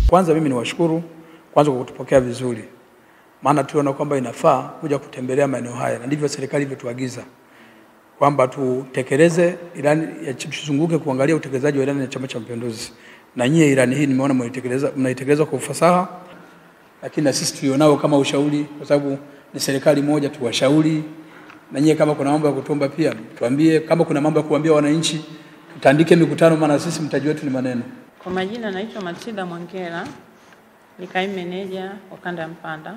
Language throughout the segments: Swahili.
Kwanza mimi niwashukuru kwanza kwa kutupokea vizuri. Maana tuliona kwamba inafaa kuja kutembelea maeneo haya na ndivyo serikali ilivyotuagiza kwamba tutekeleze ilani ya tuzunguke kuangalia utekelezaji wa ilani ya Chama cha Mapinduzi. Na nyie ilani hii nimeona mnaitekeleza kwa ufasaha, lakini na sisi tulionao kama ushauri, kwa sababu ni serikali moja, tuwashauri. Na nyie kama kuna mambo ya kutomba pia tuambie, kama kuna mambo ya kuambia wananchi tutaandike mikutano, maana sisi mtaji wetu ni maneno. Kwa majina naitwa Matilda Mwangela, ni kaimu meneja wa kanda ya Mpanda.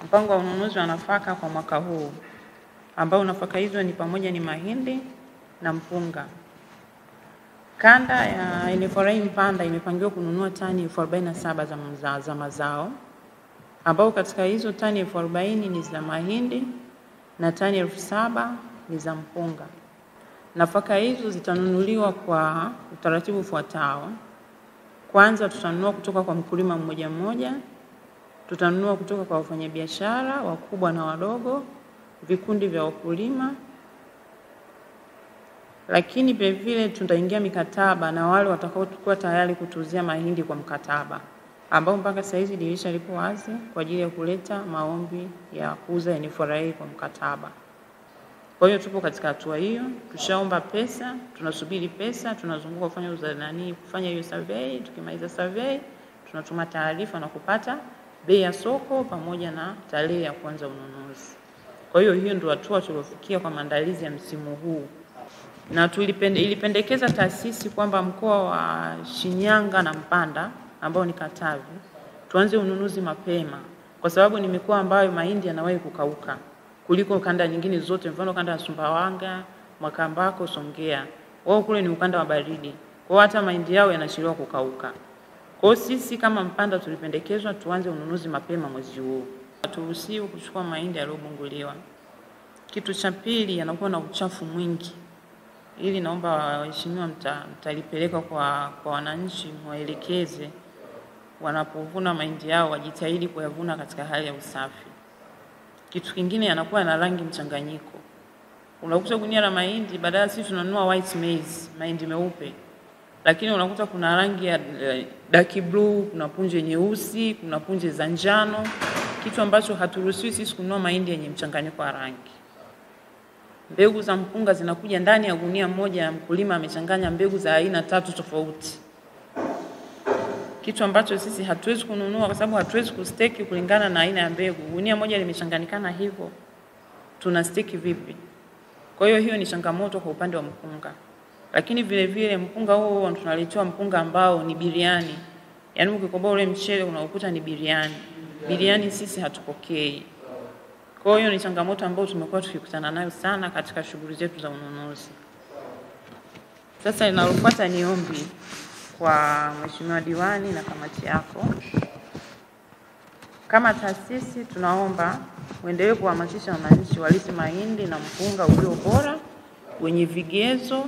Mpango wa ununuzi wa nafaka kwa mwaka huu ambao nafaka hizo ni pamoja ni mahindi na mpunga. Kanda ya NFRA Mpanda imepangiwa kununua tani 47 za mazao, ambao katika hizo tani 40 ni za mahindi na tani 7,000 ni za mpunga. Nafaka hizo zitanunuliwa kwa utaratibu ufuatao. Kwanza tutanunua kutoka kwa mkulima mmoja mmoja, tutanunua kutoka kwa wafanyabiashara wakubwa na wadogo, vikundi vya wakulima, lakini vile tutaingia mikataba na wale watakaokuwa tayari kutuuzia mahindi kwa mkataba, ambao mpaka sasa hizi dirisha lipo wazi kwa ajili ya kuleta maombi ya kuuza NFRA kwa mkataba. Kwa hiyo tupo katika hatua hiyo, tushaomba pesa, tunasubiri pesa, tunazunguka kufanya hiyo survey. Tukimaliza survey, tunatuma taarifa na kupata bei ya soko pamoja na tarehe ya kuanza ununuzi. Kwa hiyo hiyo ndio hatua tuliofikia kwa maandalizi ya msimu huu. Na ilipendekeza taasisi kwamba mkoa wa Shinyanga na Mpanda ambao ni Katavi tuanze ununuzi mapema, kwa sababu ni mikoa ambayo mahindi yanawahi kukauka kuliko kanda nyingine zote. Mfano kanda ya Sumbawanga, Makambako, Songea, wao kule ni ukanda wa baridi, kwa hata mahindi yao yanashiriwa kukauka. Kwa sisi kama Mpanda tulipendekezwa tuanze ununuzi mapema mwezi huu. Haturuhusiwi kuchukua mahindi yaliyobunguliwa. Kitu cha pili, yanakuwa na uchafu mwingi. Ili naomba waheshimiwa mtalipeleka kwa wananchi, waelekeze wanapovuna mahindi yao wajitahidi kuyavuna katika hali ya usafi. Kitu kingine, yanakuwa na rangi mchanganyiko. Unakuta gunia la mahindi badala sisi tunanunua white maize, mahindi meupe, lakini unakuta kuna rangi ya dark blue, kuna punje nyeusi, kuna punje za njano, kitu ambacho haturuhusiwi sisi kununua mahindi yenye mchanganyiko wa rangi. Mbegu za mpunga zinakuja ndani ya gunia moja ya mkulima amechanganya mbegu za aina 3 tofauti. Kitu ambacho sisi hatuwezi kununua kwa sababu hatuwezi kusteki kulingana na aina ya mbegu. Gunia moja limechanganyikana hivyo, tuna steki vipi? Kwa hiyo hiyo ni changamoto kwa upande wa mpunga. Lakini vile vile mpunga huo tunaletewa mpunga ambao ni biriani. Yaani ukikoboa ule mchele unaokuta ni biriani. Biriani sisi hatupokei. Kwa hiyo ni changamoto ambayo tumekuwa tukikutana nayo sana katika shughuli zetu za ununuzi. Sasa linalofuata ni ombi kwa Mheshimiwa Diwani na kamati yako. Kama taasisi tunaomba uendelee kuhamasisha wananchi walisi mahindi na mpunga ulio bora wenye vigezo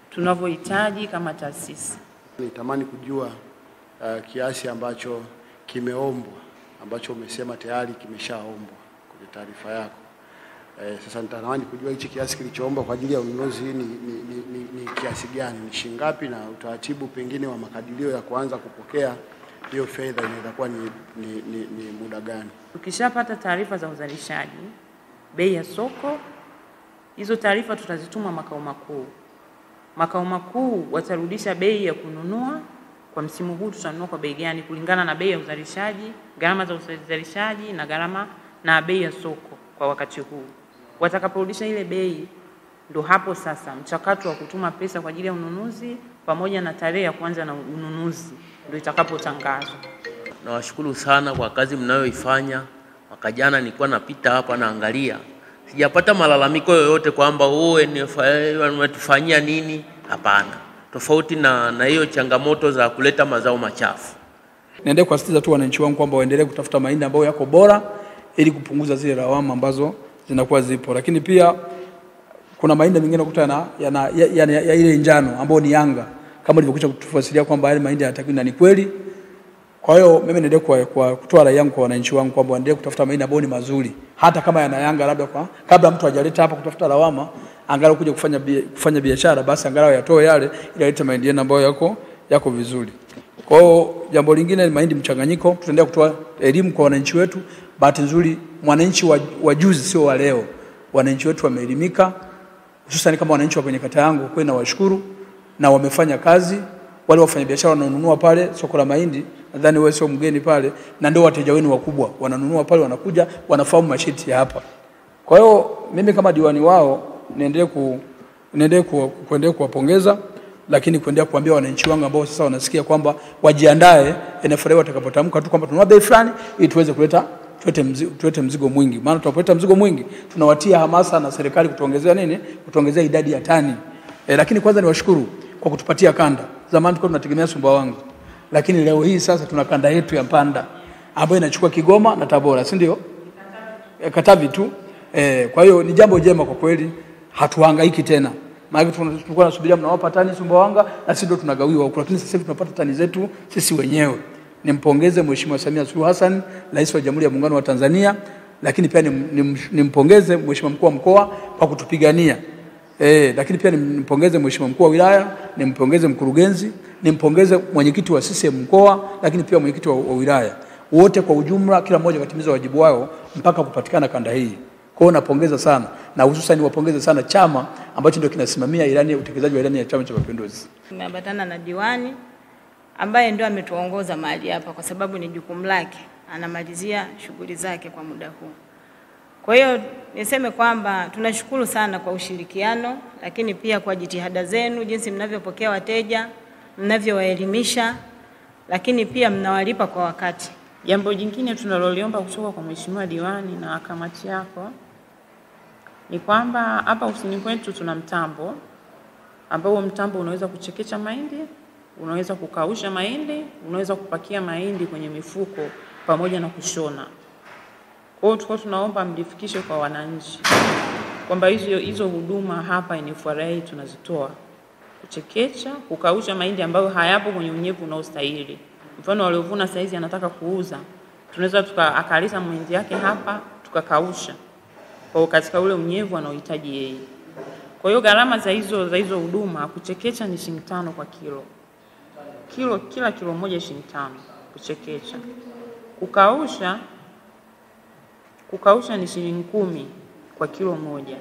tunavyohitaji kama taasisi. Nitamani kujua kiasi ambacho kimeombwa, ambacho umesema tayari kimeshaombwa kwa taarifa yako. Sasa nitamani kujua hichi kiasi kilichoombwa kwa ajili ya ununuzi ni kiasi gani, ni shilingi ngapi, na utaratibu pengine wa makadirio ya kuanza kupokea hiyo fedha inaweza kuwa ni muda gani? Tukishapata taarifa za uzalishaji, bei ya soko, hizo taarifa tutazituma makao makuu. Makao makuu watarudisha bei ya kununua kwa msimu huu, tutanunua kwa bei gani kulingana na bei ya uzalishaji, gharama za uzalishaji na gharama na bei ya soko kwa wakati huu. Watakaporudisha ile bei, ndo hapo sasa mchakato wa kutuma pesa kwa ajili ya ununuzi pamoja na tarehe ya kuanza na ununuzi ndio itakapotangazwa. Nawashukuru sana kwa kazi mnayoifanya. Mwaka jana nilikuwa napita hapa naangalia, sijapata malalamiko yoyote kwamba wametufanyia nini. Hapana. Tofauti na hiyo changamoto za kuleta mazao machafu. Naendelea kuwasitiza tu wananchi wangu kwamba waendelee kutafuta mahindi ambayo yako bora ili kupunguza zile lawama ambazo zinakuwa zipo. Lakini pia kuna mahindi mengine ukuta ya ile njano ambayo ni Yanga, kama nilivyokuja kutufasilia kwamba yale mahindi yanatakiwa na ni kweli. Kwa hiyo mimi naendelea kwa kutoa rai yangu kwa wananchi wangu kwamba waendelee kutafuta mahindi ambayo ni mazuri, hata kama yana Yanga, labda kabla mtu hajaleta hapa kutafuta lawama, angalau kuja kufanya biashara, basi angalau yatoe yale ili alete mahindi ambayo yako vizuri. Kwa hiyo jambo lingine ni mahindi mchanganyiko, tutaendelea kutoa elimu kwa wananchi wetu. Bahati nzuri mwananchi wa juzi sio wa leo. Wananchi wetu wameelimika, hususan kama wananchi wa kwenye kata yangu, kwa na washukuru na wamefanya kazi. Wale wafanyabiashara wananunua pale soko la mahindi, nadhani wewe sio mgeni pale, na ndio wateja wenu wakubwa. Wananunua pale, wanakuja, wanafahamu mashiti ya hapa. Kwa hiyo mimi kama diwani wao niendelee kuwapongeza, lakini kuendelea kuambia wananchi wangu ambao sasa wanasikia kwamba wajiandae NFRA watakapotamka tu kwamba tununua bei fulani ili tuweze tuwete mzigo mwingi. Maana tunapoleta mzigo mwingi tunawatia hamasa na serikali kutuongezea idadi ya tani. Lakini kwanza niwashukuru kwa kutupatia kanda. Zamani tulikuwa tunategemea Sumbawanga, lakini leo hii sasa tuna kanda yetu ya Mpanda ambayo inachukua Kigoma na Tabora, si ndio? Katavi tu. Kwa hiyo ni jambo jema kwa kweli, hatuhangaiki tena. Maana tulikuwa tunasubiria mnawapa tani Sumbawanga na sisi ndio tunagawiwa huko, lakini sasa hivi tunapata tani zetu sisi wenyewe. Nimpongeze Mheshimiwa Samia Suluhu Hassan, Rais wa Jamhuri ya Muungano wa Tanzania, lakini pia nimpongeze Mheshimiwa Mkuu wa Mkoa kwa kutupigania. Lakini pia nimpongeze Mheshimiwa Mkuu wa Wilaya, nimpongeze mkurugenzi, nimpongeze mwenyekiti wa CCM mkoa, lakini pia mwenyekiti wa wilaya. Wote kwa ujumla kila mmoja katimiza wajibu wao mpaka kupatikana kanda hii. Kwa hiyo napongeza sana, na hususan niwapongeze sana chama ambacho ndio kinasimamia ilani ya utekelezaji wa ilani ya Chama cha Mapinduzi. Tumeambatana na diwani ambaye ndio ametuongoza mahali hapa kwa sababu ni jukumu lake, anamalizia shughuli zake kwa muda huu. Kwa hiyo niseme kwamba tunashukuru sana kwa ushirikiano, lakini pia kwa jitihada zenu, jinsi mnavyopokea wateja, mnavyowaelimisha, lakini pia mnawalipa kwa wakati. Jambo jingine tunaloliomba kutoka kwa Mheshimiwa diwani na kamati yako ni kwamba hapa ofisini kwetu tuna mtambo ambao mtambo unaweza kuchekecha mahindi, unaweza kukausha mahindi, unaweza kupakia mahindi kwenye mifuko pamoja na kushona. Kwa hiyo tunaomba mlifikishe kwa wananchi kwamba hizo huduma hapa NFRA tunazitoa. Kuchekecha, kukausha mahindi ambayo hayapo kwenye unyevu unaostahili. Mfano waliovuna saizi anataka kuuza, tunaweza akalisha mahindi yake hapa tukakausha kwa katika ule unyevu anaohitaji yeye. Kwa hiyo gharama za hizo huduma, kuchekecha ni shilingi 5 kwa kilo. Kila kilo moja shilingi 5 kuchekecha. Kukausha ni shilingi 10 kwa kilo moja.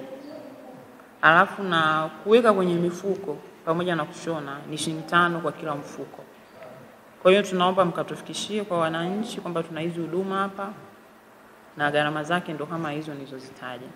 Alafu na kuweka kwenye mifuko pamoja na kushona ni shilingi 5 kwa kila mfuko. Kwa hiyo tunaomba mkatufikishie kwa wananchi kwamba tuna hizo huduma hapa na gharama zake ndo kama hizo nilizozitaja.